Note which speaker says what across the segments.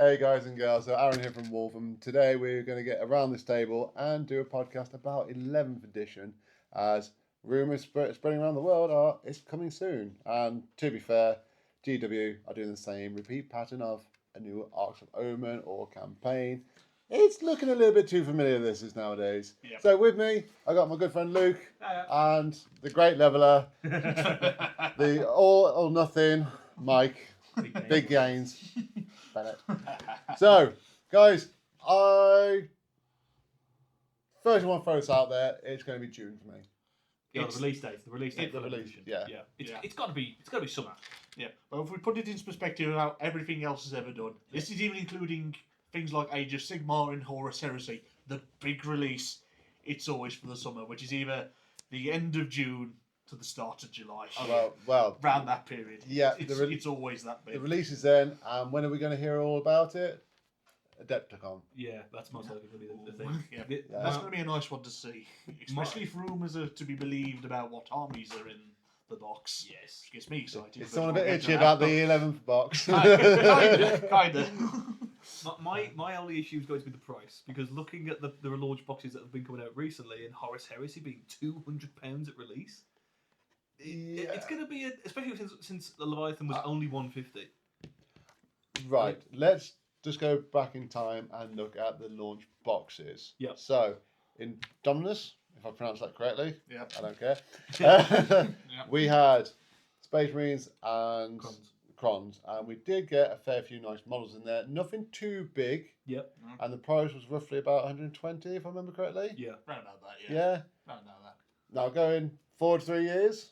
Speaker 1: Hey guys and girls, so Aaron here from Wolf, and today we're going to get around this table and do a podcast about 11th edition, as rumours spreading around the world are it's coming soon. And to be fair, GW are doing the same repeat pattern of a new Arcs of Omen or campaign. It's looking a little bit too familiar, this is nowadays.
Speaker 2: Yep.
Speaker 1: So with me, I got my good friend Luke and the great leveler, the all or nothing Mike, big gains. Bennett. So, guys, I first want to throw this out there. It's going to be June for me.
Speaker 3: Yeah, the release date.
Speaker 1: The release, yeah.
Speaker 3: It's got to be summer.
Speaker 2: Yeah, but if we put it into perspective of how everything else has ever done, this is even including things like Age of Sigmar and Horus Heresy, the big release, it's always for the summer, which is either the end of June to the start of July.
Speaker 1: Well,
Speaker 2: around that period.
Speaker 1: Yeah,
Speaker 2: it's always that big.
Speaker 1: The release is then, and when are we going to hear all about it? Adepticon.
Speaker 3: Yeah, that's most likely going to be the thing.
Speaker 2: Yeah. That's going to be a nice one to see, especially if rumours are to be believed about what armies are in the box.
Speaker 3: Yes,
Speaker 2: which gets me excited.
Speaker 1: It's someone a bit itchy about the 11th box.
Speaker 2: Kinda.
Speaker 3: My only issue is going to be the price, because looking at the relaunch boxes that have been coming out recently, and Horus Heresy being £200 at release, it's going to be, especially since the Leviathan was only £150.
Speaker 1: Right, let's just go back in time and look at the launch boxes.
Speaker 3: Yeah.
Speaker 1: So, in Dominus, if I pronounce that correctly,
Speaker 2: yeah,
Speaker 1: I don't care. We had Space Marines and Crons, and we did get a fair few nice models in there. Nothing too big.
Speaker 3: Yep.
Speaker 1: And the price was roughly about 120, if I remember correctly.
Speaker 3: Yeah.
Speaker 2: Round about that.
Speaker 1: Yeah.
Speaker 2: Round about that.
Speaker 1: Now going forward 3 years.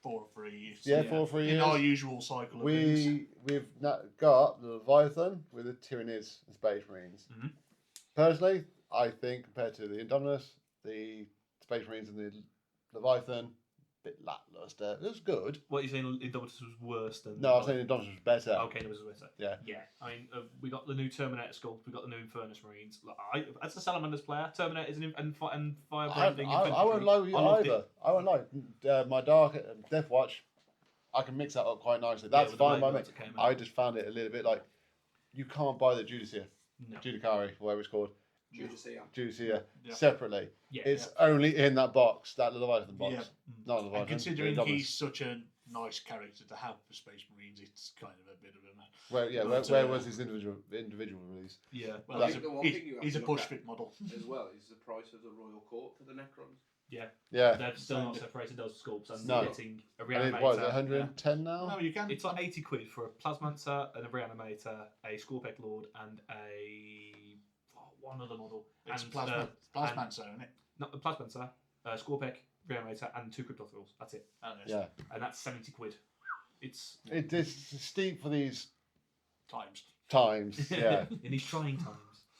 Speaker 2: 4 or 3 years.
Speaker 1: Yeah, 4 or 3 years.
Speaker 2: In our usual cycle of things.
Speaker 1: We've now got the Leviathan with the Tyranids and Space Marines.
Speaker 2: Mm-hmm.
Speaker 1: Personally, I think compared to the Indominus, the Space Marines and the Leviathan, a bit lackluster. It was good.
Speaker 3: What are you saying? Indomitus was worse than?
Speaker 1: No, I'm saying Indominus was better.
Speaker 3: Okay, it was better.
Speaker 1: Yeah.
Speaker 3: Yeah. I mean, we got the new Terminator sculpt. We got the new Infernus Marines. Like, as a Salamanders player, Terminators and Firebranding.
Speaker 1: I won't lie with you either. I won't lie. My Dark Death Watch, I can mix that up quite nicely. That's fine by me. I just found it a little bit like you can't buy the Judicari, whatever it's called. Judicia separately.
Speaker 3: Yeah,
Speaker 1: it's only in that box, that Leviathan box.
Speaker 2: Yeah.
Speaker 1: Not Leviathan.
Speaker 2: And considering he's such a nice character to have for Space Marines, it's kind of a bit of a...
Speaker 1: Where was his individual release?
Speaker 3: Yeah.
Speaker 2: Well, he's a push-fit model.
Speaker 4: As well, is the price of the Royal Court for the Necrons.
Speaker 1: Yeah.
Speaker 3: They've still not separated those sculpts, and
Speaker 1: no.
Speaker 3: getting a
Speaker 1: What is
Speaker 3: reanimator.
Speaker 1: it, 110 now?
Speaker 2: No, you can.
Speaker 3: It's like 80 quid for a Plasmancer and a reanimator, a Scorpec Lord, and one other model.
Speaker 2: It's
Speaker 3: and
Speaker 2: Plasmancer, isn't it?
Speaker 3: Not the Plasmancer, Scorpec, reanimator, and 2 Cryptothralls. That's it.
Speaker 1: Yeah.
Speaker 3: And that's 70 quid. It's
Speaker 1: steep for these
Speaker 2: times.
Speaker 1: Yeah.
Speaker 3: in these trying times.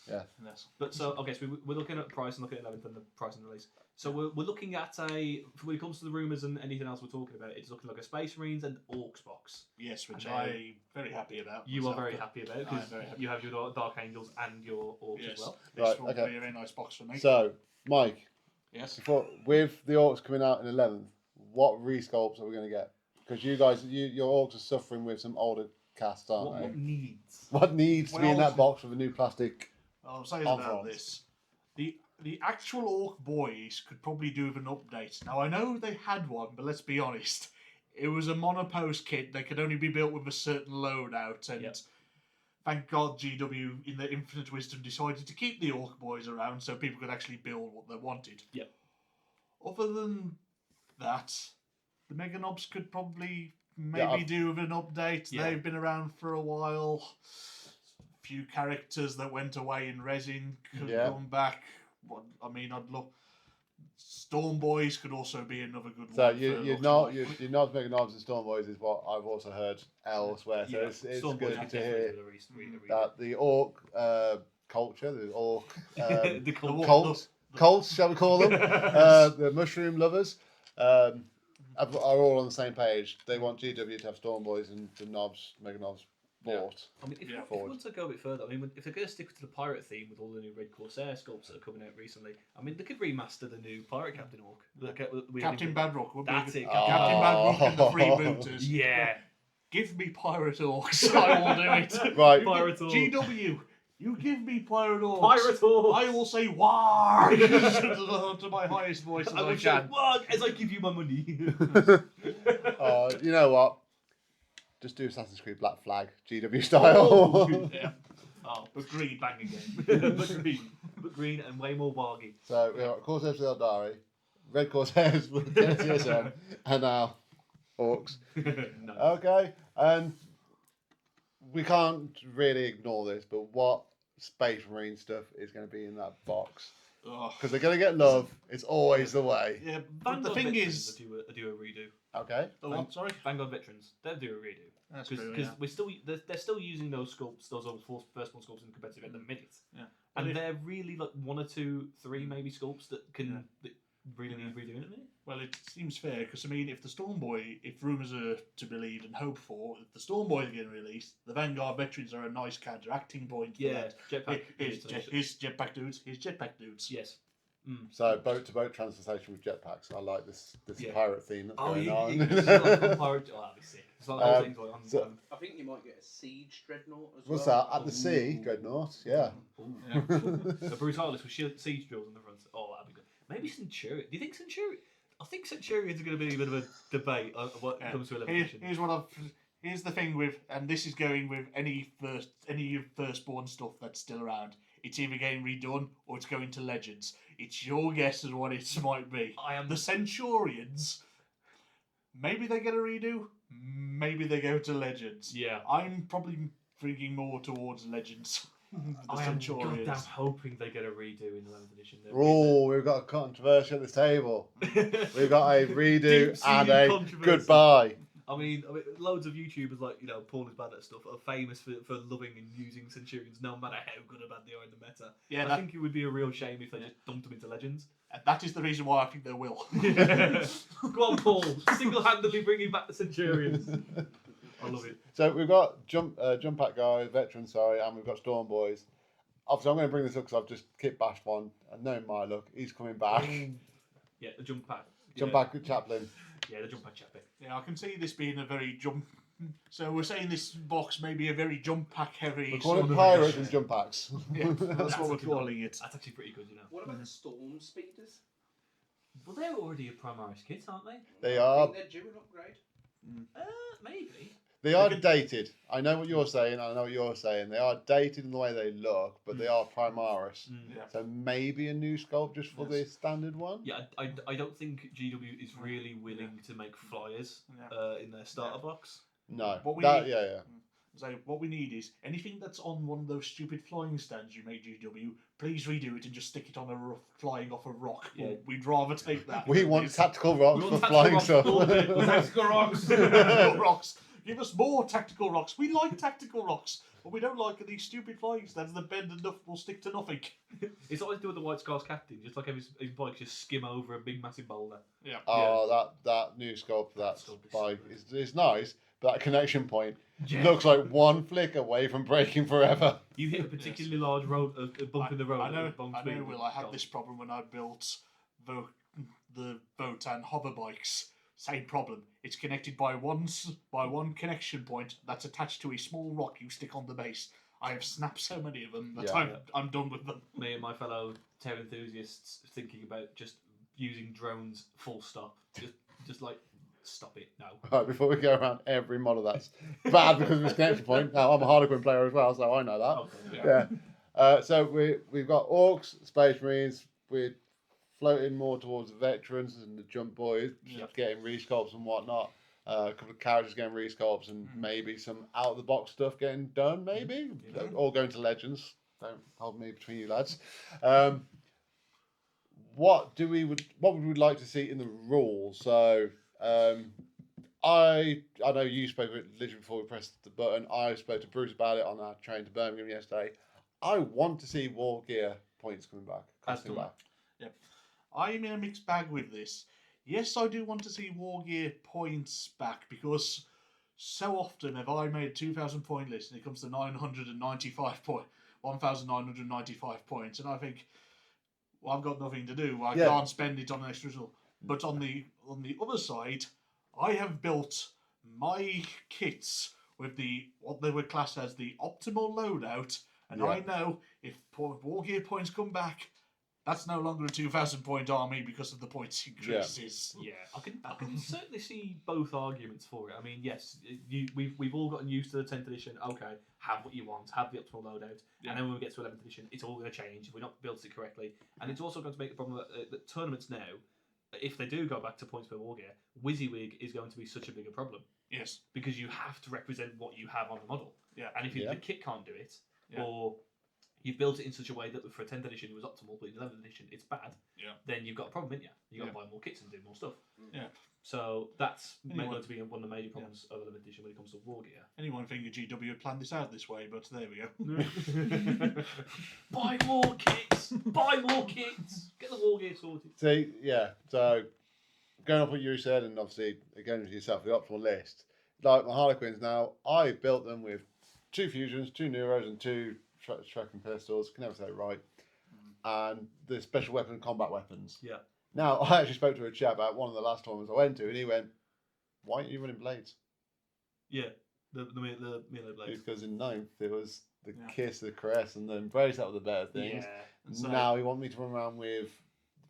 Speaker 1: Yeah.
Speaker 2: Yes.
Speaker 3: But so we're looking at price and looking at 11th and the price and release. So we're looking at when it comes to the rumours and anything else we're talking about, it's looking like a Space Marines and Orcs box.
Speaker 2: Yes, which I'm very happy about.
Speaker 3: You are very happy about it because you have your Dark Angels and your Orcs as well.
Speaker 2: This will be a very nice box for me.
Speaker 1: So, Mike.
Speaker 2: Yes.
Speaker 1: With the Orcs coming out in 11th, what resculpts are we going to get? Because you guys, your Orcs are suffering with some older casts, aren't they? What needs to be in that box with a new plastic?
Speaker 2: I'll say about this. The actual Orc boys could probably do with an update. Now, I know they had one, but let's be honest. It was a monopost kit. They could only be built with a certain loadout. And thank God GW, in their infinite wisdom, decided to keep the Orc boys around so people could actually build what they wanted.
Speaker 3: Yep.
Speaker 2: Other than that, the Mega Knobs could probably do with an update. Yeah. They've been around for a while. Few characters that went away in resin could come back. I'd love Storm Boys could also be another good one.
Speaker 1: So you're not Mega Knobs and Storm Boys is what I've also heard elsewhere. So it's good to hear that the Orc culture, the Orc cults, shall we call them, the mushroom lovers, are all on the same page. They want GW to have Storm Boys and the Mega Knobs bought.
Speaker 3: I mean, if you want to go a bit further, I mean, if they're going to stick to the pirate theme with all the new Red Corsair sculpts that are coming out recently, I mean, they could remaster the new Pirate Captain Orc.
Speaker 2: Captain Badrock would
Speaker 3: That's
Speaker 2: be
Speaker 3: it.
Speaker 2: Captain Badrock and the Freebooters.
Speaker 3: Yeah.
Speaker 2: give me pirate orcs. I will do it.
Speaker 1: Right.
Speaker 3: Pirate orcs.
Speaker 2: GW, you give me pirate orcs.
Speaker 3: Pirate orcs.
Speaker 2: I will say war to my highest voice as
Speaker 3: I
Speaker 2: I
Speaker 3: will say,
Speaker 2: can.
Speaker 3: "What?" as I give you my money.
Speaker 1: You know what? Just do Assassin's Creed Black Flag, GW style.
Speaker 2: Yeah.
Speaker 3: Oh,
Speaker 2: But green, bang again.
Speaker 3: but green and way more wargy.
Speaker 1: So we got Corsairs with Eldari, Red Corsairs with TSM, and now Orcs.
Speaker 3: No.
Speaker 1: Okay, and we can't really ignore this, but what Space Marine stuff is going to be in that box?
Speaker 2: Ugh.
Speaker 1: Because they're going to get love. It's always the way.
Speaker 2: Yeah, but the
Speaker 3: Vanguard
Speaker 2: thing
Speaker 3: veterans
Speaker 2: is,
Speaker 3: do a redo.
Speaker 1: Okay.
Speaker 2: the what? Sorry,
Speaker 3: Vanguard veterans, they'll do a redo.
Speaker 2: that's
Speaker 3: Because
Speaker 2: true. Yeah.
Speaker 3: we're still they're still using those sculpts, those old firstborn sculpts in competitive at the minute,
Speaker 2: Yeah.
Speaker 3: and
Speaker 2: Well,
Speaker 3: they're really like 1 or 2, 3 maybe sculpts that can that really need redoing at the minute.
Speaker 2: Well, it seems fair because I mean, if the Stormboy, if rumours are to believe and hope for, if the Stormboy are getting released, the Vanguard veterans are a nice counteracting point. For
Speaker 3: Yeah,
Speaker 2: that.
Speaker 3: jetpack.
Speaker 2: Here's jetpack dudes. Here's jetpack dudes.
Speaker 3: Yes.
Speaker 1: So boat to boat transportation with jetpacks. I like this
Speaker 3: Yeah.
Speaker 1: pirate theme that's
Speaker 3: Oh,
Speaker 1: going
Speaker 3: you
Speaker 1: on.
Speaker 3: can just like on pirate. Oh, that'd be sick. It's like the whole thing's like on.
Speaker 1: so-
Speaker 4: I think you might get a siege dreadnought as
Speaker 1: What's
Speaker 4: well.
Speaker 1: that? At the sea, dreadnought. Yeah.
Speaker 2: Yeah.
Speaker 3: The Brutalis with siege drills on the front. Oh, that'd be good. Maybe Centurion. Do you think Centurion? I think Centurions are going to be a bit of a debate when it comes to 11th edition.
Speaker 2: Here's the thing with, and this is going with any firstborn stuff that's still around. It's either getting redone or it's going to Legends. It's your guess as what it might be.
Speaker 3: I am
Speaker 2: The Centurions. Maybe they get a redo. Maybe they go to Legends.
Speaker 3: Yeah.
Speaker 2: I'm probably thinking more towards Legends. The
Speaker 3: I am
Speaker 2: Centurions.
Speaker 3: goddamn hoping they get a redo in 11th edition.
Speaker 1: Oh, we've got a controversy at this table. We've got a redo
Speaker 3: Deep-seated
Speaker 1: and a
Speaker 3: controversy.
Speaker 1: goodbye.
Speaker 3: I mean, loads of YouTubers like Paul is bad at stuff are famous for loving and using Centurions, no matter how good or bad they are in the meta.
Speaker 2: Yeah,
Speaker 3: I think it would be a real shame if they just dumped them into Legends.
Speaker 2: And that is the reason why I think they will.
Speaker 3: Go on, Paul. Single-handedly bringing back the Centurions. I love it.
Speaker 1: So we've got jump pack guys, veterans, sorry, and we've got storm boys. Obviously, I'm going to bring this up because I've just kit bashed one, and knowing my luck, he's coming back.
Speaker 3: Yeah, the jump pack.
Speaker 1: Jump pack with Chaplain.
Speaker 3: Yeah, the jump pack chappy.
Speaker 2: Yeah, I can see this being a very jump. So we're saying this box may be a very jump pack heavy.
Speaker 1: We call
Speaker 2: sort
Speaker 1: it
Speaker 2: of
Speaker 1: pirates
Speaker 2: edition.
Speaker 1: and jump packs.
Speaker 2: Yeah, that's what we're
Speaker 3: actually
Speaker 2: calling it.
Speaker 3: That's actually pretty good, you know.
Speaker 4: What about the storm speeders?
Speaker 3: Well, they're already a Primaris kit, aren't they?
Speaker 1: They
Speaker 4: I
Speaker 1: are.
Speaker 4: think they're due an upgrade.
Speaker 3: Maybe.
Speaker 1: They are dated. I know what you're saying. I know what you're saying. They are dated in the way they look, but they are Primaris.
Speaker 2: Yeah.
Speaker 1: So maybe a new sculpt just for the standard one.
Speaker 3: Yeah, I don't think GW is really willing to make flyers in their starter box.
Speaker 1: No.
Speaker 2: What we
Speaker 1: That,
Speaker 2: need-
Speaker 1: yeah.
Speaker 2: So what we need is anything that's on one of those stupid flying stands you made GW. Please redo it and just stick it on flying off a rock.
Speaker 3: Yeah.
Speaker 2: We'd rather take that.
Speaker 1: We
Speaker 2: than
Speaker 1: want
Speaker 2: this.
Speaker 1: tactical rocks
Speaker 3: We
Speaker 1: for
Speaker 3: want
Speaker 1: flying
Speaker 3: tactical
Speaker 1: stuff.
Speaker 3: rocks all day.
Speaker 4: Tactical rocks.
Speaker 2: Tactical rocks. Give us more tactical rocks. We like tactical rocks. What we don't like are these stupid flying stands that bend enough will stick to nothing.
Speaker 3: It's always do with the White Scars captain, just like his bike just skim over a big massive boulder.
Speaker 2: Yeah.
Speaker 1: Oh, that new sculpt for that
Speaker 3: sculpt is
Speaker 1: bike
Speaker 3: so
Speaker 1: is nice, but that connection point
Speaker 3: Yeah.
Speaker 1: looks like one flick away from breaking forever.
Speaker 3: You hit a particularly large road, a bump in the road.
Speaker 2: I know,
Speaker 3: at bomb
Speaker 2: I know,
Speaker 3: speed,
Speaker 2: Will. I had
Speaker 3: gone.
Speaker 2: this problem when I built the Votan hover bikes. Same problem. It's connected by one connection point that's attached to a small rock you stick on the base. I have snapped so many of them that
Speaker 1: Yeah.
Speaker 2: I'm done with them.
Speaker 3: Me and my fellow terror enthusiasts thinking about just using drones full stop. Just like, stop it, no.
Speaker 1: Right, before we go around every model that's bad because of its connection point. Now, I'm a Harlequin player as well, so I know that.
Speaker 3: Okay,
Speaker 1: Yeah. So we've got Orcs, Space Marines. We're floating more towards the veterans and the jump boys, getting resculpts and whatnot. A couple of characters getting resculpts and maybe some out of the box stuff getting done. Maybe all going to Legends. Don't hold me between you lads. What would we like to see in the rules? So I know you spoke with literally before we pressed the button. I spoke to Bruce about it on our train to Birmingham yesterday. I want to see war gear points coming back. Coming back.
Speaker 2: Yep. I'm in a mixed bag with this. Yes, I do want to see war gear points back because so often have I made a 2,000 point list and it comes to 1,995 points, and I think, well, I've got nothing to do. I can't spend it on an extra result. But on the other side, I have built my kits with what they were classed as the optimal loadout, and
Speaker 1: Yeah.
Speaker 2: I know if war gear points come back, that's no longer a 2,000 point army because of the points increases.
Speaker 3: Yeah, I can certainly see both arguments for it. I mean, yes, we've all gotten used to the 10th edition. Okay, have what you want, have the optimal loadout,
Speaker 2: Yeah.
Speaker 3: and then when we get to 11th edition, it's all going to change if we're not built it correctly. And it's also going to make the problem that tournaments now, if they do go back to points per war gear, WYSIWYG is going to be such a bigger problem
Speaker 2: Yes.
Speaker 3: because you have to represent what you have on the model.
Speaker 2: Yeah.
Speaker 3: And if
Speaker 1: Yeah.
Speaker 3: the kit can't do it,
Speaker 2: Yeah.
Speaker 3: or you've built it in such a way that for a 10th edition it was optimal, but in 11th edition it's bad,
Speaker 2: Yeah.
Speaker 3: then you've got a problem, haven't you? You've got
Speaker 2: Yeah.
Speaker 3: to buy more kits and do more stuff.
Speaker 2: Yeah.
Speaker 3: So that's
Speaker 2: Anyone-
Speaker 3: going to be one of the major problems of 11th edition when it comes to war gear.
Speaker 2: Anyone think a GW had planned this out this way, but there we go.
Speaker 3: Buy more kits! Buy more kits! Get the war gear sorted.
Speaker 1: See, yeah. So going off what you said, and obviously again with yourself, the optimal list. Like my Harlequins now, I built them with 2 fusions, 2 neuros, and 2 tracking pistols. Can never say it right. And the special weapon and combat weapons.
Speaker 3: Yeah.
Speaker 1: Now I actually spoke to a chap at one of the last tournaments I went to, and he went, "Why aren't you running blades?"
Speaker 3: Yeah. The melee blades.
Speaker 1: Because in 9th it was the
Speaker 2: Yeah.
Speaker 1: kiss, the caress, and the embrace that were the better things.
Speaker 3: Yeah.
Speaker 2: And so-
Speaker 1: Now he want me to run around with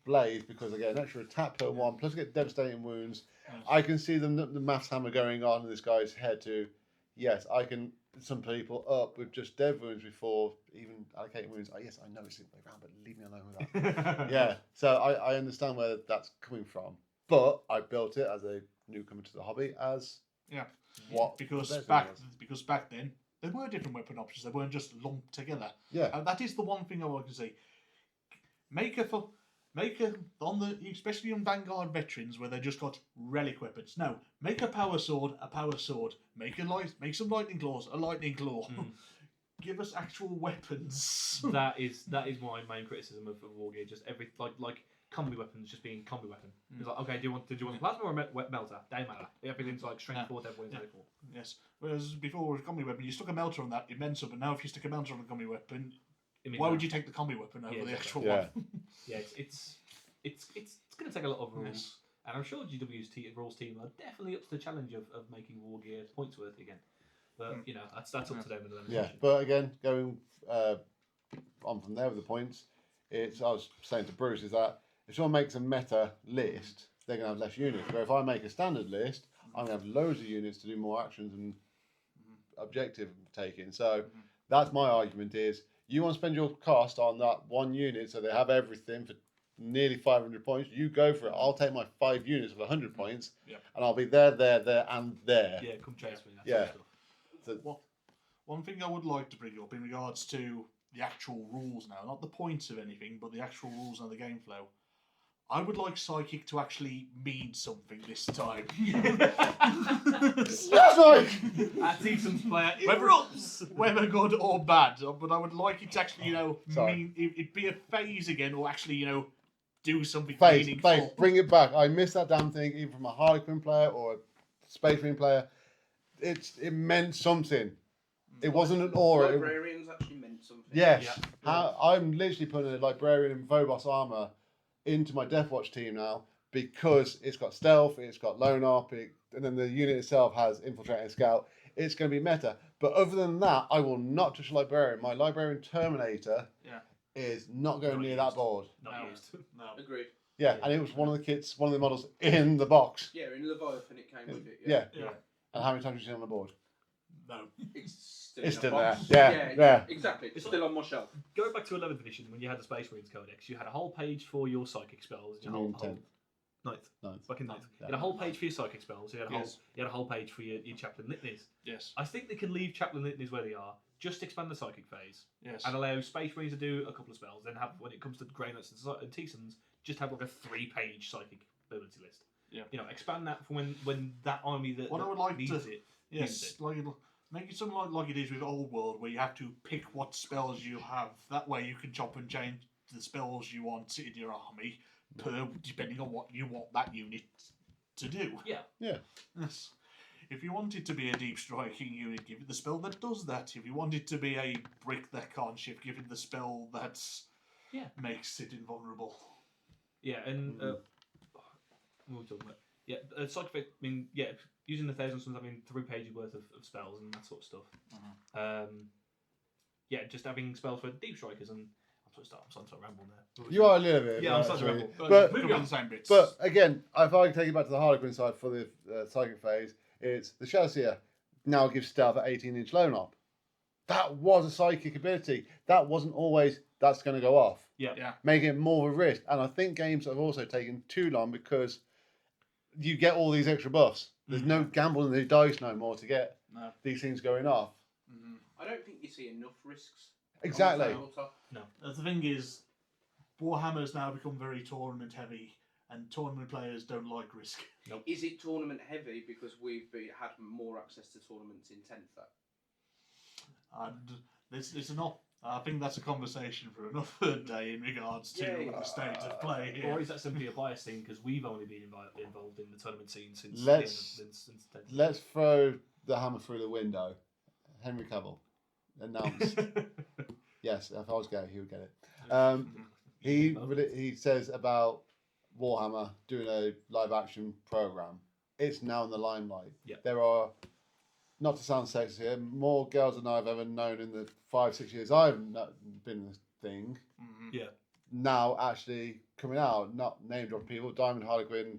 Speaker 1: blades because I get an extra attack per one, plus I get devastating wounds.
Speaker 2: Yes.
Speaker 1: I can see the maths hammer going on in this guy's head too. Yes, I can some people up with just dev wounds before even allocating wounds. Oh, yes, I know it's the way around, but leave me alone with that. Yeah, so I understand where that's coming from. But I built it as a newcomer to the hobby as
Speaker 2: Yeah.
Speaker 1: what
Speaker 2: Because
Speaker 1: the best
Speaker 2: back
Speaker 1: thing was.
Speaker 2: because back then there were different weapon options. They weren't just lumped together.
Speaker 1: Yeah,
Speaker 2: And that is the one thing I want to say. Make a on the especially on Vanguard veterans where they just got relic weapons. No, make a power sword. Make some lightning claws, a lightning claw.
Speaker 3: Mm.
Speaker 2: Give us actual weapons.
Speaker 3: that is my main criticism of war gear. Just every like combi weapons just being combi weapon. It's like, okay, did you want a plasma or a melter? Don't matter. Everything's like strength 4, dev wounds,
Speaker 2: Yeah.
Speaker 3: 4.
Speaker 2: Yes. Whereas before with a combi weapon, you stuck a melter on that, it meant something. Now if you stick a melter on a combi weapon, why would you take the combi weapon over
Speaker 3: Yeah,
Speaker 2: the
Speaker 3: exactly.
Speaker 2: actual
Speaker 1: Yeah.
Speaker 2: one?
Speaker 3: Yeah, it's going to take a lot of rules,
Speaker 2: Yes.
Speaker 3: and I'm sure GW's rules team are definitely up to the challenge of making war gear points worthy again. But you know, that's up to them. And them.
Speaker 1: yeah. But again, going on from there with the points, I was saying to Bruce is that if someone makes a meta list, they're going to have less units. Where if I make a standard list, I'm going to have loads of units to do more actions and objective taking. So that's my argument is you want to spend your cost on that one unit so they have everything for nearly 500 points. You go for it. I'll take my 5 units of 100 points
Speaker 2: Yep.
Speaker 1: and I'll be there, and there.
Speaker 3: Yeah, come chase me. That
Speaker 1: Yeah.
Speaker 3: sort of stuff.
Speaker 1: So,
Speaker 2: One thing I would like to bring up in regards to the actual rules now, not the points of anything, but the actual rules and the game flow. I would like Psychic to actually mean something this time.
Speaker 1: that's right.
Speaker 3: That Eason's player
Speaker 2: Whether-
Speaker 3: erupts.
Speaker 2: Whether good or bad, but I would like it to actually,
Speaker 1: Sorry.
Speaker 2: mean it be a phase again, or actually, do something
Speaker 1: Face,
Speaker 2: meaningful.
Speaker 1: bring it back. I miss that damn thing, even from a Harlequin player or a Space Marine player. It meant something. It wasn't an aura.
Speaker 4: Librarians actually meant something.
Speaker 1: Yes.
Speaker 3: Yeah.
Speaker 1: How I'm literally putting a librarian in Vobos armor into my Deathwatch team now because it's got stealth, it's got lone op, and then the unit itself has infiltrate and scout. It's going to be meta. But other than that, I will not touch a librarian. My librarian Terminator
Speaker 2: Yeah.
Speaker 1: is not going
Speaker 3: Not
Speaker 1: near
Speaker 3: used.
Speaker 1: that board.
Speaker 3: Not
Speaker 2: No.
Speaker 3: used.
Speaker 2: No.
Speaker 4: Agreed.
Speaker 1: Yeah, and it was one of the kits, one of the models in the box.
Speaker 4: Yeah, in Leviathan it came with it.
Speaker 1: Yeah.
Speaker 2: Yeah.
Speaker 1: And how many times have you seen it on the board?
Speaker 2: No.
Speaker 4: It's still,
Speaker 1: It's
Speaker 4: in
Speaker 1: still
Speaker 4: the
Speaker 1: there.
Speaker 4: box.
Speaker 1: Yeah, yeah.
Speaker 4: Exactly. It's still on my shelf.
Speaker 3: Going back to 11th edition, when you had the Space Marines Codex, you had a whole page for your psychic spells. And
Speaker 1: You
Speaker 3: your
Speaker 1: mean
Speaker 3: whole
Speaker 1: 10th?
Speaker 3: ninth.
Speaker 1: Ninth.
Speaker 3: Back in ninth.
Speaker 1: Yeah.
Speaker 3: You had a whole page for your psychic spells. You had a
Speaker 2: Yes.
Speaker 3: whole page for your chaplain litanies.
Speaker 2: Yes.
Speaker 3: I think they can leave chaplain litanies where they are. Just expand the psychic phase
Speaker 2: Yes.
Speaker 3: and allow Space Marines to do a couple of spells. Then have, when it comes to Grey Knights and Teesons, just have like a 3-page psychic ability list.
Speaker 2: Yeah.
Speaker 3: Expand that for when that army that,
Speaker 2: What I
Speaker 3: that
Speaker 2: would like
Speaker 3: needs
Speaker 2: to-
Speaker 3: it.
Speaker 2: Yes, make it something like it is with Old World, where you have to pick what spells you have. That way, you can chop and change the spells you want in your army, depending on what you want that unit to do.
Speaker 3: Yeah.
Speaker 1: Yeah.
Speaker 2: Yes. If you want it to be a deep striking unit, give it the spell that does that. If you want it to be a brick that can't shift, give it the spell that makes it invulnerable.
Speaker 3: Yeah, and what were we talking about? Yeah, side effect. I mean, yeah, using the 1,000 suns, having 3 pages worth of spells and that sort of stuff. Yeah, just having spells for deep strikers, and I'm starting to ramble now.
Speaker 1: You are a little bit.
Speaker 3: Yeah, I'm starting to
Speaker 1: actually.
Speaker 3: ramble.
Speaker 1: But
Speaker 2: moving on the same bits.
Speaker 1: But again, if I take it back to the Harlequin side for the psychic phase, it's the Shadowseer now gives stealth at 18-inch lone op. That was a psychic ability. That wasn't always that's going to go off.
Speaker 2: yeah.
Speaker 1: Making it more of a risk. And I think games have also taken too long because you get all these extra buffs. There's no gamble in the dice no more to get these things going off.
Speaker 4: I don't think you see enough risks.
Speaker 1: Exactly.
Speaker 3: No.
Speaker 2: The thing is, Warhammer's now become very tournament heavy, and tournament players don't like risk.
Speaker 3: Nope.
Speaker 4: Is it tournament heavy because we've had more access to tournaments in 10th?
Speaker 2: And it's not. I think that's a conversation for another day in regards to the state of play here.
Speaker 3: Or is that simply a bias thing because we've only been involved in the tournament scene since
Speaker 1: Let's
Speaker 3: 10th.
Speaker 1: let's throw the hammer through the window. Henry Cavill announced. Yes, if I was gay, he would get it. He says about Warhammer doing a live action program. It's now in the limelight.
Speaker 3: Yep.
Speaker 1: There are, not to sound sexist here, more girls than I've ever known in the 5-6 years I've been in this thing.
Speaker 3: Yeah.
Speaker 1: Now actually coming out, not name drop people. Diamond Harlequin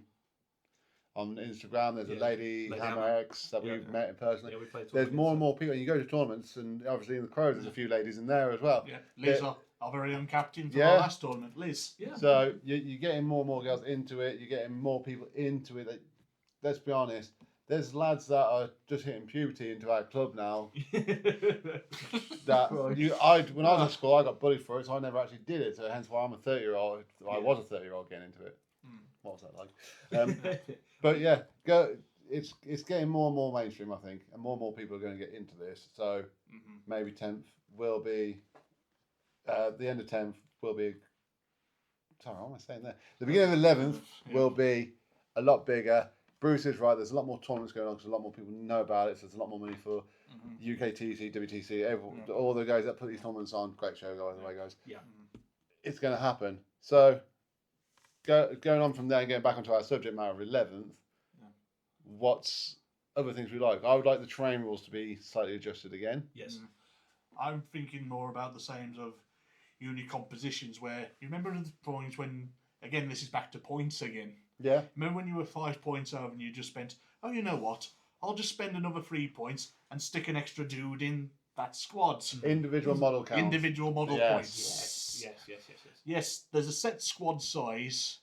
Speaker 1: on Instagram. There's a lady Hammer X that we've met in person.
Speaker 3: Yeah, we played
Speaker 1: There's more and more people. And you go to tournaments, and obviously in the Crows, there's a few ladies in there as well.
Speaker 2: Yeah, Liz, our very own captain for
Speaker 1: Yeah.
Speaker 2: our last tournament, Liz.
Speaker 3: Yeah.
Speaker 1: So you're getting more and more girls into it. You're getting more people into it. Let's be honest. There's lads that are just hitting puberty into our club now. That when I was at school, I got bullied for it, so I never actually did it. So hence why I'm a 30-year-old. I was a 30-year-old getting into it. What was that like? But yeah, it's getting more and more mainstream, I think, and more people are going to get into this. So maybe 10th will be the end of 10th will be. Sorry, what am I saying there? The beginning of 11th will be a lot bigger. Bruce is right. There's a lot more tournaments going on because a lot more people know about it. So there's a lot more money for UKTC, WTC, all the guys that put these tournaments on. Great show, by the way, guys.
Speaker 3: Yeah.
Speaker 1: It's going to happen. So going on from there and getting back onto our subject matter of 11th, what's other things we like? I would like the terrain rules to be slightly adjusted again.
Speaker 3: Yes.
Speaker 2: I'm thinking more about the same of unit compositions where you remember the points when, again, this is back to points again.
Speaker 1: Yeah.
Speaker 2: Remember when you were 5 points over and you just spent, oh, you know what? I'll just spend another 3 points and stick an extra dude in that squad.
Speaker 1: Individual model count.
Speaker 2: Individual model
Speaker 1: Yes.
Speaker 2: points.
Speaker 3: Yes.
Speaker 2: Yes, there's a set squad size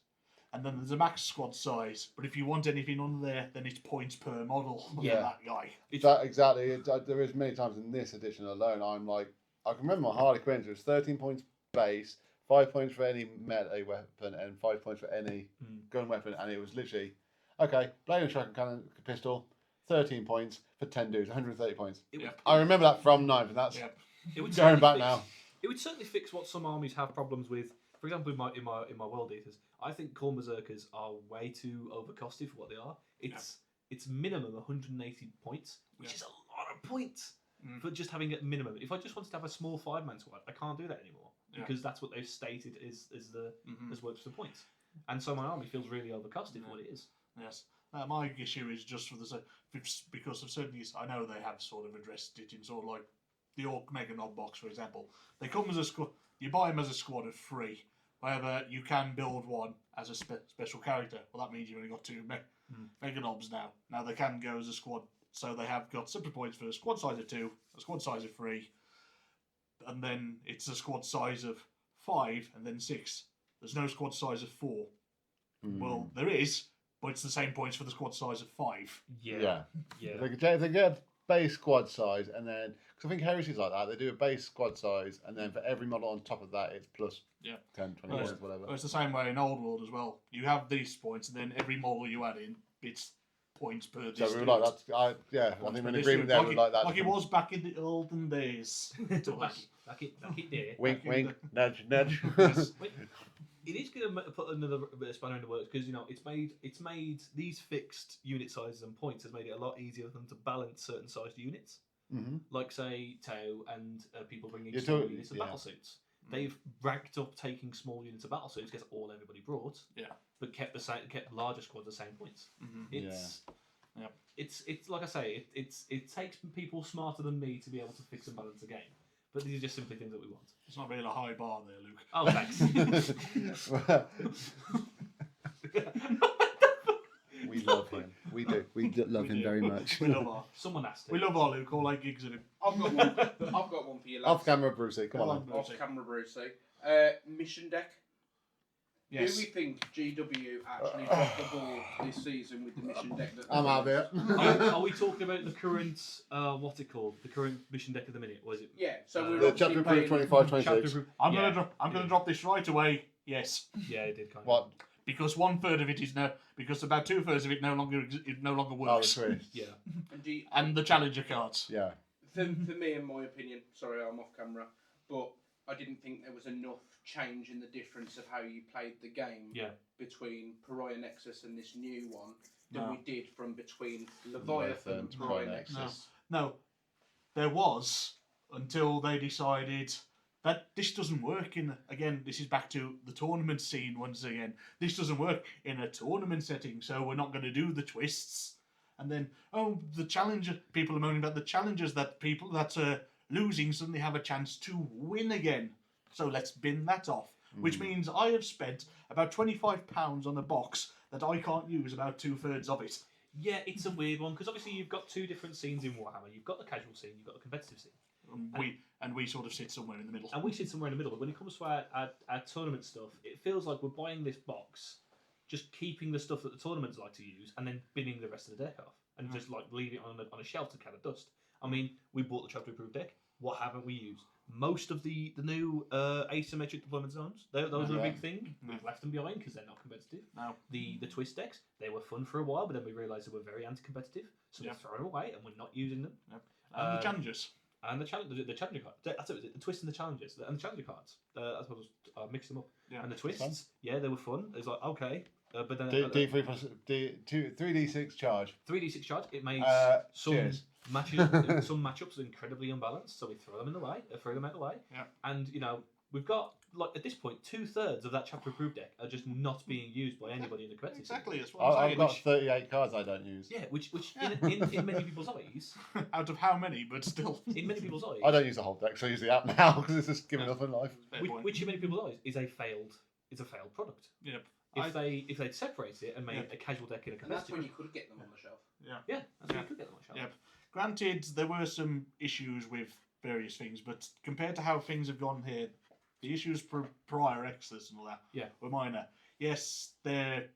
Speaker 2: and then there's a max squad size. But if you want anything under there, then it's points per model for that guy.
Speaker 1: Exactly. There is many times in this edition alone, I'm like, I can remember my Harley Quinn, it was 13 points base, 5 points for any melee weapon, and 5 points for any gun weapon, and it was literally, okay, blade and shotgun cannon pistol, 13 points for 10 dudes, 130 points. I remember that from 9th, and that's
Speaker 3: It would
Speaker 1: going back now.
Speaker 3: It would certainly fix what some armies have problems with. For example, in my World Eaters, I think Khorne Berserkers are way too overcosted for what they are. It's minimum 180 points, which is a lot of points for just having a minimum. If I just wanted to have a small 5-man squad, I can't do that anymore because that's what they've stated is works for points. And so my army feels really overcosted for what it is.
Speaker 2: Yes. My issue is just for because of certainly, I know they have sort of addressed it in sort of like the Orc Mega Knob box, for example. They come as a squad. You buy them as a squad of 3. However, you can build one as a special character. Well, that means you've only got 2 Mega Knobs now. Now they can go as a squad, so they have got separate points for a squad size of 2, a squad size of 3, and then it's a squad size of 5, and then 6. There's no squad size of 4. Well, there is, but it's the same points for the squad size of 5.
Speaker 3: Yeah.
Speaker 1: If they get a base squad size, and then, because I think Heresy's like that, they do a base squad size, and then for every model on top of that, it's plus 10, 20 points, whatever.
Speaker 2: Well, it's the same way in Old World as well. You have these points, and then every model you add in, it's points per district.
Speaker 1: So we would like that. I think we're in agreement there. We'd like that.
Speaker 2: Like it was back in the olden days.
Speaker 3: Back it there.
Speaker 1: Wink, wink, nudge, nudge.
Speaker 3: It is going to put another bit of spanner in the works because it's made these fixed unit sizes and points has made it a lot easier for them to balance certain sized units, like say Tau and people bringing small units of battle suits. They've ranked up taking small units of battle suits, gets all everybody brought.
Speaker 2: Yeah.
Speaker 3: But kept the larger squad the same points. It's like I say, it takes people smarter than me to be able to fix and balance a game. But these are just simply things that we want.
Speaker 2: It's not really a high bar there, Luke.
Speaker 3: Oh, thanks.
Speaker 1: We love him. We do. We love him very much.
Speaker 2: We love our.
Speaker 3: Someone asked it.
Speaker 2: We love our Luke. All 8 gigs of him.
Speaker 4: I've got one. I've got one for you, lads.
Speaker 1: Off camera, Brucey. Come on.
Speaker 2: Brucey.
Speaker 4: Off camera, Brucey. Mission deck.
Speaker 2: Yes.
Speaker 4: Do we think GW actually dropped the ball this season with the mission deck? That
Speaker 1: I'm out of it.
Speaker 3: Are we talking about the current, what's it called? The current mission deck at the minute? Was it?
Speaker 4: Yeah. So we're
Speaker 1: The
Speaker 4: obviously
Speaker 1: chapter
Speaker 4: playing-
Speaker 1: approved 25, 26.
Speaker 3: Chapter group?
Speaker 2: I'm
Speaker 3: Yeah.
Speaker 2: gonna drop this right away. Yes,
Speaker 3: Yeah, it did kind of.
Speaker 1: What?
Speaker 2: because 1/3 of it is now because about 2/3 of it no longer
Speaker 1: Oh, the
Speaker 2: works.
Speaker 1: twist.
Speaker 3: Yeah.
Speaker 2: And the challenger cards.
Speaker 1: Yeah.
Speaker 4: For me, in my opinion, sorry, I'm off camera, but I didn't think there was enough change in the difference of how you played the game
Speaker 3: Yeah.
Speaker 4: between Pariah Nexus and this new one than
Speaker 2: No.
Speaker 4: we did from between Leviathan and Pariah Nexus.
Speaker 2: No, there was until they decided that this doesn't work in. Again, this is back to the tournament scene once again. This doesn't work in a tournament setting, so we're not going to do the twists. And then, the challenger. People are moaning about the challengers that people that are losing suddenly have a chance to win again. So let's bin that off. Which means I have spent about £25 on a box that I can't use about 2/3 of it.
Speaker 3: Yeah, it's a weird one because obviously you've got two different scenes in Warhammer. You've got the casual scene, you've got the competitive scene.
Speaker 2: And we sort of sit somewhere in the middle.
Speaker 3: And we sit somewhere in the middle. But when it comes to our tournament stuff, it feels like we're buying this box, just keeping the stuff that the tournaments like to use, and then binning the rest of the deck off, and just like leave it on a shelf to gather dust. I mean, we bought the chapter approved deck. What haven't we used? Most of the new asymmetric deployment zones. Those are a big thing. We've left them behind because they're not competitive.
Speaker 2: No.
Speaker 3: The twist decks, they were fun for a while, but then we realised they were very anti-competitive, so we're throwing them away and we're not using them.
Speaker 2: And the challengers.
Speaker 3: And the challenger card. That's it. The twist and the challenges and the challenger cards. I suppose I mixed them up.
Speaker 2: Yeah.
Speaker 3: And the twists, yeah, they were fun. It was like okay, but then
Speaker 1: D3 plus D3D6 charge.
Speaker 3: 3d6 charge. It made some
Speaker 1: cheers.
Speaker 3: matches. Some matchups are incredibly unbalanced, so we throw them in the way. Throw them out the way.
Speaker 2: Yeah.
Speaker 3: And we've got like at this point 2/3 of that chapter approved deck are just not being used by anybody in the competitive.
Speaker 2: Exactly, that's what I'm
Speaker 1: I've
Speaker 2: saying.
Speaker 1: got 38 cards I don't use.
Speaker 3: Yeah, which in many people's eyes,
Speaker 2: Out of how many, but still.
Speaker 3: in many people's eyes,
Speaker 1: I don't use the whole deck, so I use the app now because it's just giving up in life.
Speaker 2: Fair point.
Speaker 3: which in many people's eyes is a failed product.
Speaker 2: Yep.
Speaker 3: If they'd separate it and made a casual deck in a
Speaker 4: And that's
Speaker 3: competitive,
Speaker 4: when you could get them on the shelf.
Speaker 3: yeah, that's when you could get them on shelf.
Speaker 2: Yep. Granted, there were some issues with various things, but compared to how things have gone here, the issues prior Exodus and all that were minor. Yes, their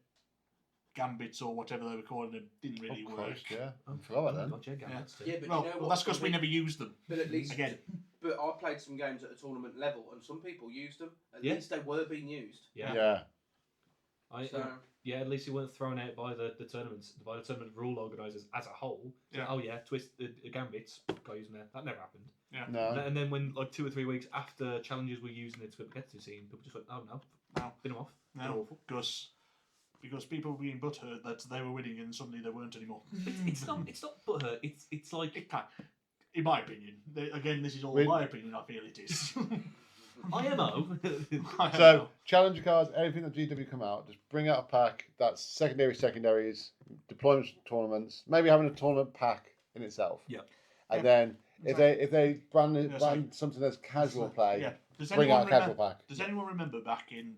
Speaker 2: gambits or whatever they were calling them didn't really
Speaker 1: Of
Speaker 2: work.
Speaker 1: course, yeah. I forgot about them.
Speaker 3: God, yeah, Gambits too.
Speaker 4: Yeah, but
Speaker 2: Well,
Speaker 4: you know what?
Speaker 2: that's because we never used them.
Speaker 4: But at least,
Speaker 2: Again.
Speaker 4: but I played some games at a tournament level, and some people used them. At
Speaker 3: Yeah.
Speaker 4: least they were being used.
Speaker 3: Yeah.
Speaker 1: Yeah.
Speaker 4: So
Speaker 3: At least you weren't thrown out by the tournaments, by the tournament rule organisers as a whole.
Speaker 2: Yeah.
Speaker 3: Oh yeah, twist the gambits, got using that. That never happened.
Speaker 1: No.
Speaker 3: And then when like 2 or 3 weeks after challenges were using it to the competitive scene, people just went, oh no, bin them off. They're
Speaker 2: No,
Speaker 3: awful.
Speaker 2: because people were being butthurt that they were winning and suddenly they weren't anymore.
Speaker 3: It's not butthurt. It's like
Speaker 2: It can, in my opinion. Again, this is all
Speaker 1: We-
Speaker 2: my opinion. I feel it is.
Speaker 3: IMO.
Speaker 1: So, challenger cards, anything that GW come out, just bring out a pack that's secondaries, deployments, tournaments, maybe having a tournament pack in itself.
Speaker 3: Yeah.
Speaker 1: And then if they brand
Speaker 2: Yeah, sorry.
Speaker 1: something as casual play,
Speaker 2: Yeah. Does
Speaker 1: bring
Speaker 2: anyone
Speaker 1: out a casual
Speaker 2: remember?
Speaker 1: pack.
Speaker 2: Does anyone remember back in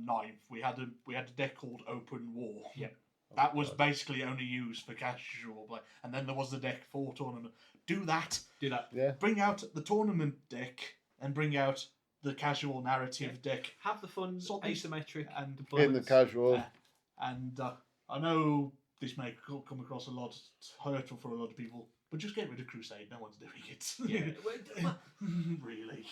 Speaker 2: 9th we had a deck called Open War?
Speaker 3: Yeah.
Speaker 2: That was basically only used for casual play, and then there was the deck for tournament. Do that.
Speaker 3: Do that.
Speaker 1: Yeah.
Speaker 2: Bring out the tournament deck and bring out the casual narrative deck.
Speaker 3: Have the fun,
Speaker 2: Sort these-
Speaker 3: asymmetric,
Speaker 2: and
Speaker 1: In the
Speaker 3: deployments.
Speaker 1: casual.
Speaker 2: And I know this may come across a lot hurtful for a lot of people, but just get rid of Crusade. No one's doing it.
Speaker 3: Yeah, well,
Speaker 2: Really.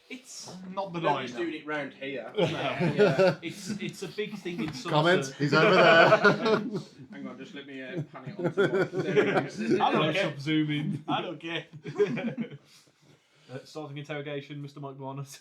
Speaker 3: it's
Speaker 2: Not that I
Speaker 4: nobody's
Speaker 2: know.
Speaker 4: doing it round here.
Speaker 1: Yeah.
Speaker 3: it's a big thing in some
Speaker 1: Comments?
Speaker 3: cir-
Speaker 1: He's over there.
Speaker 4: Hang on, just let me pan it onto my... There it is.
Speaker 2: I don't
Speaker 3: Close
Speaker 2: care.
Speaker 3: up, zoom in.
Speaker 2: I don't care.
Speaker 3: Starting interrogation, Mr. Mike Barnett.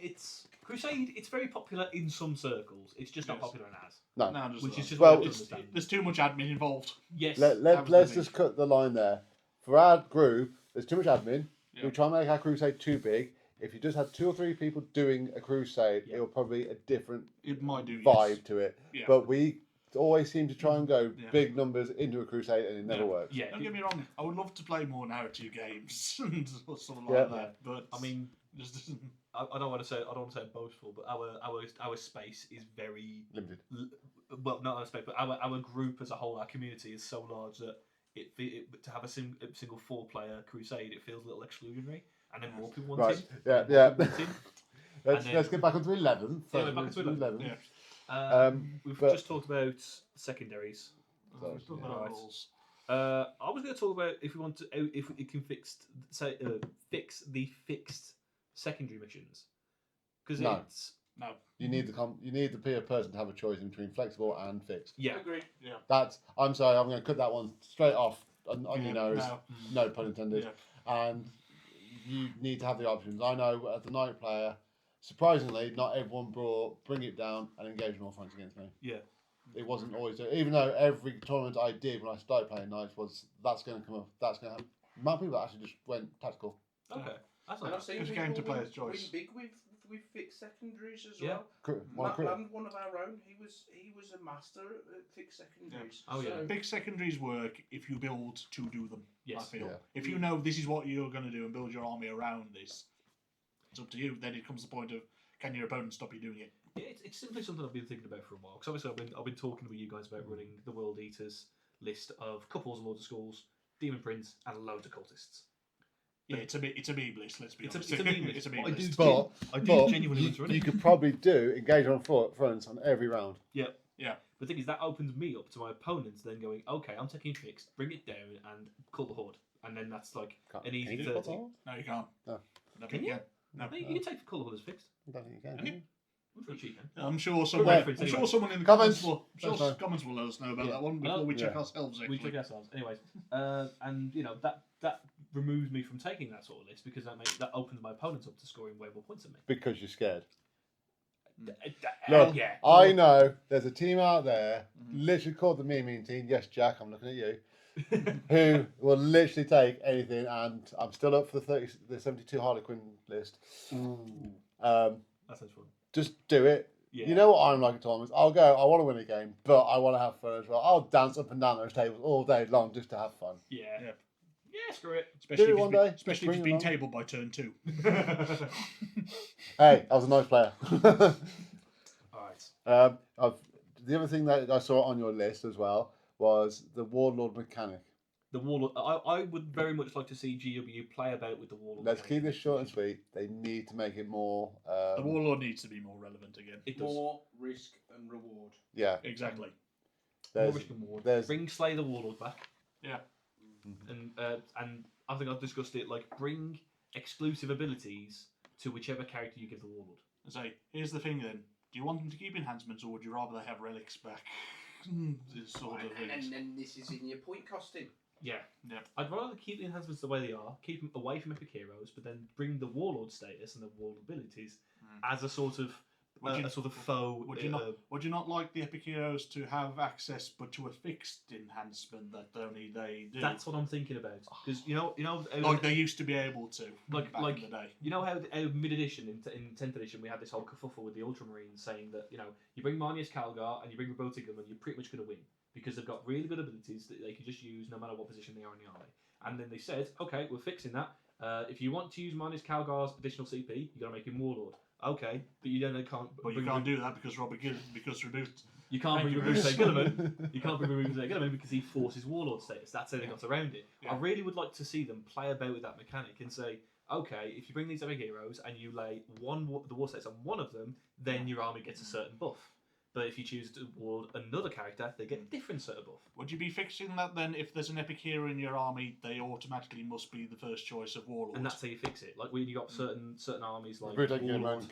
Speaker 3: It's Crusade. It's very popular in some circles. It's just not
Speaker 2: Yes.
Speaker 3: popular in ours,
Speaker 1: No.
Speaker 2: No, just
Speaker 3: which
Speaker 2: not.
Speaker 3: is just
Speaker 1: Well,
Speaker 3: what I
Speaker 2: It's-
Speaker 3: understand.
Speaker 2: there's too much admin involved.
Speaker 3: Yes,
Speaker 2: that was
Speaker 1: Let's
Speaker 2: the
Speaker 1: just cut the line there. For our group, there's too much admin.
Speaker 2: Yeah.
Speaker 1: We try and make our crusade too big. if you just had 2 or 3 people doing a crusade,
Speaker 3: Yeah.
Speaker 1: it'll probably be a different
Speaker 2: It might do
Speaker 1: vibe
Speaker 2: yes.
Speaker 1: to it.
Speaker 2: Yeah.
Speaker 1: But we always seem to try and go
Speaker 2: Yeah.
Speaker 1: big numbers into a crusade, and it never works.
Speaker 3: Yeah,
Speaker 2: Don't get me wrong. I would love to play more narrative games and something
Speaker 1: Yeah.
Speaker 2: like that. But
Speaker 3: I mean,
Speaker 2: just doesn't.
Speaker 3: I don't want to say boastful, but our space is very
Speaker 1: Limited.
Speaker 3: well, not our space, but our group as a whole, our community is so large that to have a single 4-player crusade, it feels a little exclusionary, and then more people want
Speaker 1: Right.
Speaker 3: in.
Speaker 1: Yeah.
Speaker 3: and more
Speaker 1: Yeah.
Speaker 3: people want in.
Speaker 1: Let's
Speaker 3: then-
Speaker 1: let's get back onto 11.
Speaker 3: Yeah,
Speaker 1: First,
Speaker 3: back onto 11.
Speaker 2: Yeah.
Speaker 3: We've
Speaker 1: but-
Speaker 3: just talked about secondaries.
Speaker 2: Oh, we've done
Speaker 3: Right.
Speaker 2: rules.
Speaker 3: I was going to talk about if we want to, if it can fix the fixed secondary missions, because
Speaker 1: No.
Speaker 3: it's
Speaker 2: No.
Speaker 1: You need the person to have a choice between flexible and fixed.
Speaker 3: yeah.
Speaker 4: Agreed.
Speaker 2: Yeah.
Speaker 1: I'm sorry, I'm going to cut that one straight off on your
Speaker 2: Yeah,
Speaker 1: nose.
Speaker 2: no.
Speaker 1: No pun intended.
Speaker 2: Yeah.
Speaker 1: And you need to have the options. I know as a night player, surprisingly, not everyone brought Bring It Down and Engage All Fronts Against Me.
Speaker 3: Yeah.
Speaker 1: It wasn't always there. Even though every tournament I did when I started playing Knights was that's going to come up, that's going to happen. My people actually just went tactical.
Speaker 3: Okay, that's
Speaker 4: And
Speaker 3: not
Speaker 4: I've seen
Speaker 2: It's a
Speaker 4: people
Speaker 2: game to
Speaker 4: win
Speaker 2: player's choice.
Speaker 4: big with fixed secondaries as
Speaker 3: Yeah.
Speaker 4: well.
Speaker 1: One
Speaker 4: Matt Land, one of our own, he was a master at fixed secondaries.
Speaker 3: Oh, yeah.
Speaker 4: So,
Speaker 2: Big secondaries work if you build to do them.
Speaker 3: Yes.
Speaker 2: I feel.
Speaker 1: Yeah.
Speaker 2: If you know this is what you're going to do and build your army around this, it's up to you. Then it comes to the point of can your opponent stop you doing it?
Speaker 3: Yeah, it's simply something I've been thinking about for a while. Because obviously I've been talking with you guys about running the World Eaters list of couples and lords of schools, demon prince, and loads of cultists.
Speaker 2: Yeah, it's a meme list. Let's be
Speaker 3: It's
Speaker 2: honest.
Speaker 3: a meme list.
Speaker 2: It's a meme
Speaker 3: But I do
Speaker 2: list.
Speaker 1: But,
Speaker 3: I do
Speaker 1: but
Speaker 3: genuinely want to run
Speaker 1: you
Speaker 3: it.
Speaker 1: could probably do Engage on fronts on every round.
Speaker 3: Yeah.
Speaker 2: Yeah.
Speaker 3: The thing is, that opens me up to my opponents then going, okay, I'm taking fixed, bring it down, and call the horde. And then that's like
Speaker 1: Can't-
Speaker 3: an
Speaker 1: can
Speaker 3: easy
Speaker 1: you do
Speaker 3: 30.
Speaker 1: that?
Speaker 2: No, you can't.
Speaker 1: No.
Speaker 2: No,
Speaker 3: Can
Speaker 2: you
Speaker 3: you?
Speaker 2: No.
Speaker 3: No, you can take call the horde as fixed.
Speaker 1: I don't think you can.
Speaker 2: Can
Speaker 1: can
Speaker 2: you?
Speaker 3: I'm pretty cheap, man.
Speaker 2: I'm sure someone.
Speaker 3: reference,
Speaker 2: I'm sure
Speaker 3: anyway.
Speaker 2: someone in the
Speaker 1: Comments.
Speaker 2: comments will let us know about
Speaker 3: Yeah.
Speaker 2: that one before
Speaker 3: Well,
Speaker 2: we check
Speaker 1: yeah.
Speaker 2: ourselves.
Speaker 3: We
Speaker 2: Actually.
Speaker 3: check ourselves. Anyways, and you know that removes me from taking that sort of list because that opens my opponents up to scoring way more points than me.
Speaker 1: Because you're scared.
Speaker 3: Hell
Speaker 1: Look,
Speaker 3: yeah.
Speaker 1: I know there's a team out there,
Speaker 2: Mhm.
Speaker 1: literally called the meme team. Yes, Jack, I'm looking at you. Who will literally take anything, and I'm still up for the 72 Harlequin list.
Speaker 3: That sounds fun.
Speaker 1: Just do it.
Speaker 3: Yeah.
Speaker 1: You know what I'm like at tournaments. I'll go. I want to win a game, but I want to have fun as well. I'll dance up and down those tables all day long just to have fun.
Speaker 3: Yeah.
Speaker 2: Yeah.
Speaker 3: Yeah, screw it.
Speaker 2: Especially
Speaker 1: Do it
Speaker 2: if
Speaker 1: one
Speaker 2: it's been,
Speaker 1: day.
Speaker 2: especially
Speaker 1: Bring
Speaker 2: if
Speaker 1: it
Speaker 2: it's been
Speaker 1: along.
Speaker 2: tabled by turn 2.
Speaker 1: Hey, I was a nice player.
Speaker 3: All right.
Speaker 1: The other thing that I saw on your list as well was the Warlord mechanic.
Speaker 3: The Warlord. I would very much like to see GW play about with the Warlord.
Speaker 1: Let's keep
Speaker 3: mechanic.
Speaker 1: this short and sweet. They need to make it more.
Speaker 2: The Warlord needs to be more relevant again.
Speaker 3: It does.
Speaker 4: more risk and reward.
Speaker 1: Yeah,
Speaker 2: Exactly.
Speaker 3: More
Speaker 1: there's,
Speaker 3: risk and reward.
Speaker 1: there's-
Speaker 3: Bring Slay the Warlord back.
Speaker 2: Yeah.
Speaker 3: And I think I've discussed it. Like bring exclusive abilities to whichever character you give the Warlord.
Speaker 2: And say, here's the thing then. Do you want them to keep enhancements or would you rather they have relics back? This sort of
Speaker 4: And
Speaker 2: thing.
Speaker 4: then this is in your point costing.
Speaker 3: Yeah.
Speaker 2: Yeah.
Speaker 3: I'd rather keep the enhancements the way they are, keep them away from epic heroes, but then bring the Warlord status and the Warlord abilities as a sort of
Speaker 2: Would you-
Speaker 3: a sort of faux.
Speaker 2: Would you not like the epic heroes to have access but to a fixed enhancement that only they do?
Speaker 3: That's what I'm thinking about because you know
Speaker 2: like they used to be able to
Speaker 3: Like-
Speaker 2: back
Speaker 3: like-
Speaker 2: in the day.
Speaker 3: you know how mid edition in 10th edition we had this whole kerfuffle with the Ultramarines saying that you bring Marnius Calgar and you bring Robotigum and you're pretty much going to win because they've got really good abilities that they can just use no matter what position they are in the army. And then they said, okay, we're fixing that. If you want to use Marnius Calgar's additional CP, you got to make him Warlord. Okay, but you then can't.
Speaker 2: But you can't do that because because removed.
Speaker 3: You can't bring
Speaker 2: Thank you.
Speaker 3: Rabuse Gilliman. You can't bring Rabuse Gilliman because he forces Warlord status. That's how they got around it.
Speaker 2: Yeah.
Speaker 3: I really would like to see them play about with that mechanic and say, okay, if you bring these epic heroes and you lay the war status on one of them, then your army gets a certain buff. But if you choose to award another character, they get a different set of buff.
Speaker 2: Would you be fixing that then? If there's an epic hero in your army, they automatically must be the first choice of warlord.
Speaker 3: And that's how you fix it. Like when you got certain armies like
Speaker 1: Brutal
Speaker 3: Warlord,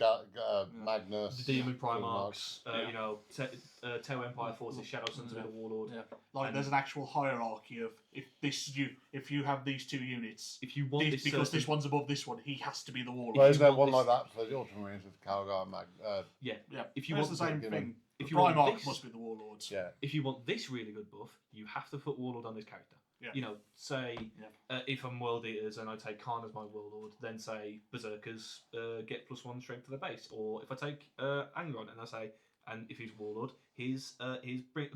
Speaker 1: Magnus,
Speaker 3: the Demon Primarchs,
Speaker 2: Yeah.
Speaker 3: Tau Empire Forces, Shadow Sons
Speaker 2: Yeah.
Speaker 3: of the Warlord.
Speaker 2: Yeah. Like there's an actual hierarchy of if you have these two units,
Speaker 3: If you want
Speaker 2: this,
Speaker 3: this
Speaker 2: because
Speaker 3: certain-
Speaker 2: this one's above this one, he has to be the warlord.
Speaker 1: Well, isn't there
Speaker 3: want
Speaker 1: one
Speaker 3: this-
Speaker 1: like that for the Ultramarines with Calgar and
Speaker 2: Yeah,
Speaker 3: if you
Speaker 2: it's
Speaker 3: want
Speaker 2: the same
Speaker 1: the-
Speaker 2: thing.
Speaker 3: if
Speaker 2: The
Speaker 3: you want
Speaker 2: Primarch
Speaker 3: this-
Speaker 2: must be the warlords.
Speaker 1: Yeah.
Speaker 3: if you want this really good buff, you have to put Warlord on this character.
Speaker 2: Yeah.
Speaker 3: You know, say if I'm World Eaters and I take Khan as my Warlord, then say Berserkers get +1 strength to their base. Or if I take Angron and I say, and if he's Warlord, his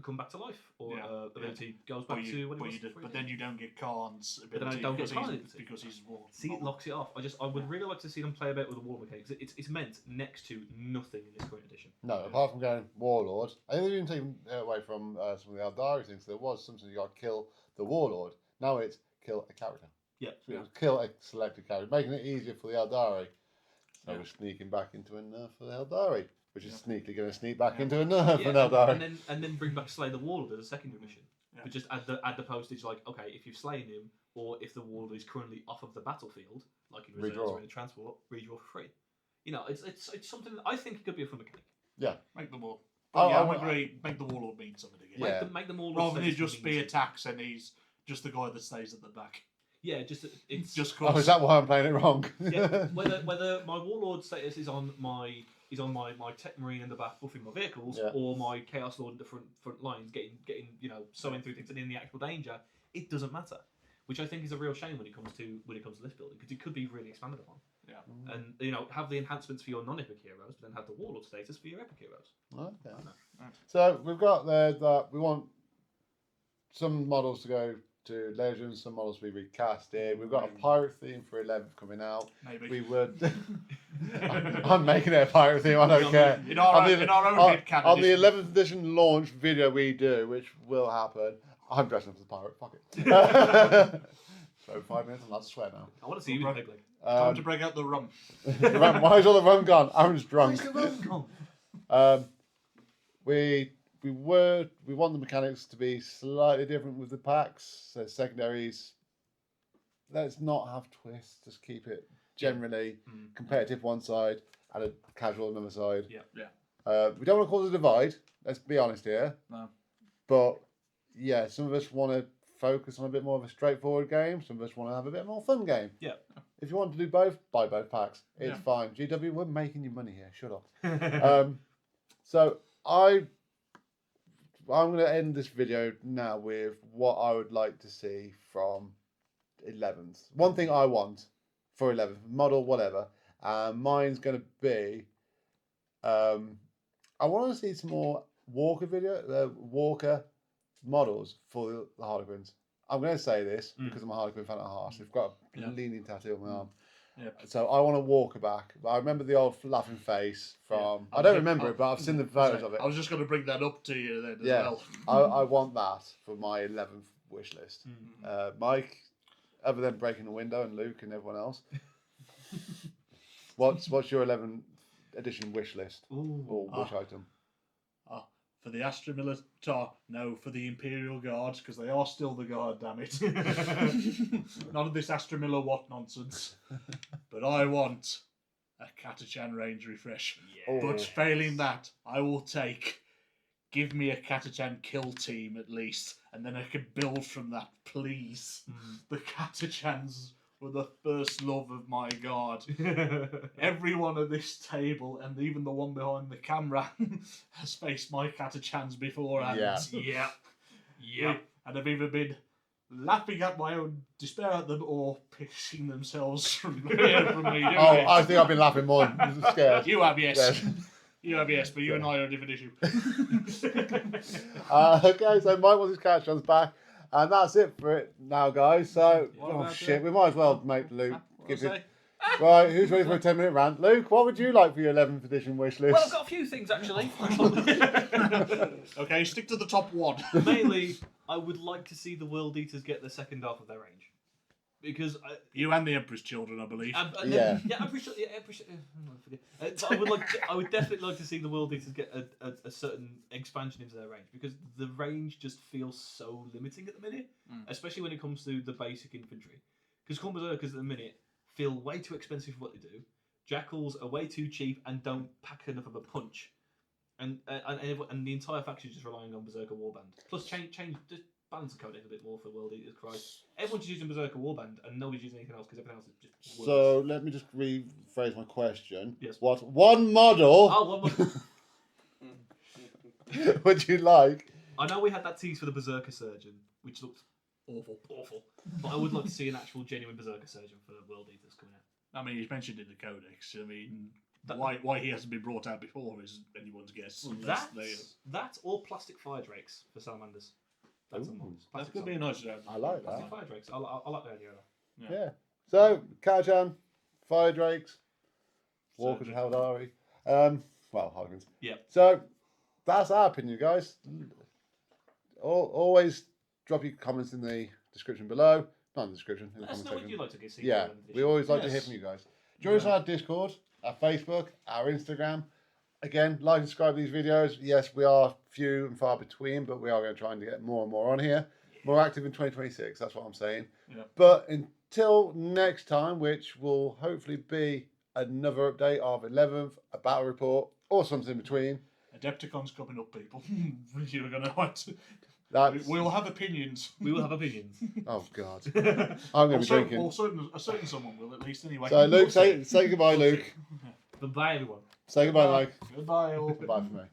Speaker 3: come back to life, or ability goes back to what it was.
Speaker 2: But then you don't get Khan's
Speaker 3: But then I
Speaker 2: ability
Speaker 3: don't get Khan's ability.
Speaker 2: because he's war.
Speaker 3: See, it locks it off. I would really like to see them play a bit with the war mechanics. It's meant next to nothing in this current edition.
Speaker 1: No, apart from going Warlord. I think they've even taken away from some of the Eldari things. There was something you got to kill the Warlord. Now it's kill a character.
Speaker 3: Yeah.
Speaker 1: So it was kill a selected character, making it easier for the Eldari. So we're sneaking back into a nerf for the Eldari, which is sneakily going to sneak back into a nerf for an Eldari.
Speaker 3: And then bring back Slay the Warlord as a secondary mission. Yeah. But just add the postage, like, okay, if you've slain him, or if the Warlord is currently off of the battlefield, like in reserves or in transport, redraw for free. You know, it's something that I think it could be a fun mechanic.
Speaker 1: Yeah.
Speaker 2: Make them all. I agree. Make the Warlord mean something again.
Speaker 1: Yeah.
Speaker 3: Make them all.
Speaker 2: Rather than it just be attacks and he's just the guy that stays at the back.
Speaker 3: Yeah, it's
Speaker 2: just.
Speaker 1: Oh, is that why I'm playing it wrong?
Speaker 3: Yeah, whether my Warlord status is on my Tech Marine in the back buffing my vehicles, or my Chaos Lord in the front lines getting sewing through things and in the actual danger, it doesn't matter. Which I think is a real shame when it comes to list building, because it could be really expanded upon. Yeah. And have the enhancements for your non-epic heroes, but then have the Warlord status for your epic heroes.
Speaker 1: Okay. So we've got there that we want some models to go to Legends, some models to be recasted. We've got a pirate theme for 11th coming out.
Speaker 2: Maybe.
Speaker 1: We would. I'm making it a pirate theme, I don't care.
Speaker 2: In our own head canon.
Speaker 1: On the 11th edition launch video we do, which will happen, I'm dressing up as a pirate, fuck it. So 5 minutes, I'm not to swear now.
Speaker 3: I want to see you in Big League.
Speaker 2: Time to break out the rum.
Speaker 1: Why is all the rum gone? Aaron's drunk.
Speaker 3: Where's the rum gone?
Speaker 1: We want the mechanics to be slightly different with the packs. So secondaries, let's not have twists. Just keep it generally competitive one side and a casual on the other side. We don't want to cause a divide. Let's be honest here.
Speaker 2: No.
Speaker 1: But yeah, some of us want to focus on a bit more of a straightforward game. Some of us want to have a bit more fun game.
Speaker 3: Yeah.
Speaker 1: If you want to do both, buy both packs. It's fine. GW, we're making you money here. Shut up. So I'm going to end this video now with what I would like to see from 11th. One thing I want for 11th, model, whatever. Mine's going to be, I want to see some more Walker models for the Harlequins. I'm going to say this because I'm a Harlequin fan at heart. They've got a leaning tattoo on my arm. Yep. So I want to Walker back. I remember the old laughing face from. I don't remember it, but I've seen the photos of it.
Speaker 2: I was just going to bring that up to you then as well.
Speaker 1: I want that for my 11th wish list. Mike, other than breaking the window, and Luke and everyone else, what's your 11th edition wish list or wish item?
Speaker 2: For the Astra Militar, no, for the Imperial Guards, because they are still the Guard, damn it. None of this Astra Miller what nonsense. But I want a Catachan range refresh. Yes. But failing that, I will give me a Catachan kill team at least, and then I can build from that, please. The Catachans were the first love of my Guard. Everyone at this table, and even the one behind the camera, has faced my Catachans beforehand. Yeah. And have either been laughing at my own despair at them or pissing themselves from me.
Speaker 1: I think I've been laughing more than scared.
Speaker 2: You have, yes. You have, yes, but you and I are a different issue.
Speaker 1: Okay, so Mike wants his Catachans back. And that's it for it now, guys. So, we might as well make Luke give it. Right, who's ready for a 10-minute rant? Luke, what would you like for your 11th edition wish list?
Speaker 3: Well, I've got a few things actually.
Speaker 2: Okay, stick to the top one.
Speaker 3: Mainly, I would like to see the World Eaters get the second half of their range. Because
Speaker 2: you and the Emperor's children, I believe.
Speaker 3: I'm pretty sure. I would definitely like to see the World Eaters get a certain expansion into their range, because the range just feels so limiting at the minute, especially when it comes to the basic infantry. Because Khorne Berserkers at the minute feel way too expensive for what they do. Jackals are way too cheap and don't pack enough of a punch, and the entire faction is just relying on Berserker Warband. Plus, change. Balance the code in a bit more for World Eaters, Christ. Everyone's using Berserker Warband and nobody's using anything else because everything else is just worse.
Speaker 1: So let me just rephrase my question.
Speaker 3: Yes.
Speaker 1: What one model
Speaker 3: one model
Speaker 1: would you like?
Speaker 3: I know we had that tease for the Berserker Surgeon, which looked
Speaker 2: awful.
Speaker 3: But I would like to see an actual genuine Berserker surgeon for World Eaters coming out.
Speaker 2: I mean, he's mentioned in the Codex. I mean,
Speaker 3: That-
Speaker 2: why he hasn't been brought out before is anyone's guess. unless
Speaker 3: That or plastic fire drakes for salamanders. That's a
Speaker 1: Ooh,
Speaker 3: mod.
Speaker 2: That's
Speaker 3: Plastic
Speaker 2: going to be a nice job.
Speaker 1: I like
Speaker 3: Plastic
Speaker 1: that.
Speaker 3: fire drakes. I like the idea of that.
Speaker 1: Yeah. So, Kachan, Fire Drakes, Walkers of Heldari. Well, Hargans.
Speaker 3: Yeah.
Speaker 1: So, that's our opinion, guys. Always drop your comments in the description below. Not in the description, in the
Speaker 3: Let us
Speaker 1: comment
Speaker 3: know what
Speaker 1: section.
Speaker 3: you'd like to see.
Speaker 1: Yeah,
Speaker 3: for an
Speaker 1: we
Speaker 3: edition.
Speaker 1: always like to hear
Speaker 2: Yes.
Speaker 1: from you guys. Join us on our Discord, our Facebook, our Instagram. Again, like and subscribe to these videos. Yes, we are few and far between, but we are going to try and get more and more on here. More active in 2026, that's what I'm saying.
Speaker 2: Yeah.
Speaker 1: But until next time, which will hopefully be another update of 11th, a battle report, or something in between.
Speaker 2: Adepticon's coming up, people. You're going to want to.
Speaker 1: That's,
Speaker 2: We'll have opinions.
Speaker 3: We will have opinions.
Speaker 1: oh, God. I'm going to be drinking.
Speaker 2: A certain someone will, at least, anyway.
Speaker 1: So, Luke, say goodbye, Luke.
Speaker 3: But bye, everyone.
Speaker 1: Say goodbye, Mike.
Speaker 2: Goodbye, all.
Speaker 1: Goodbye for me.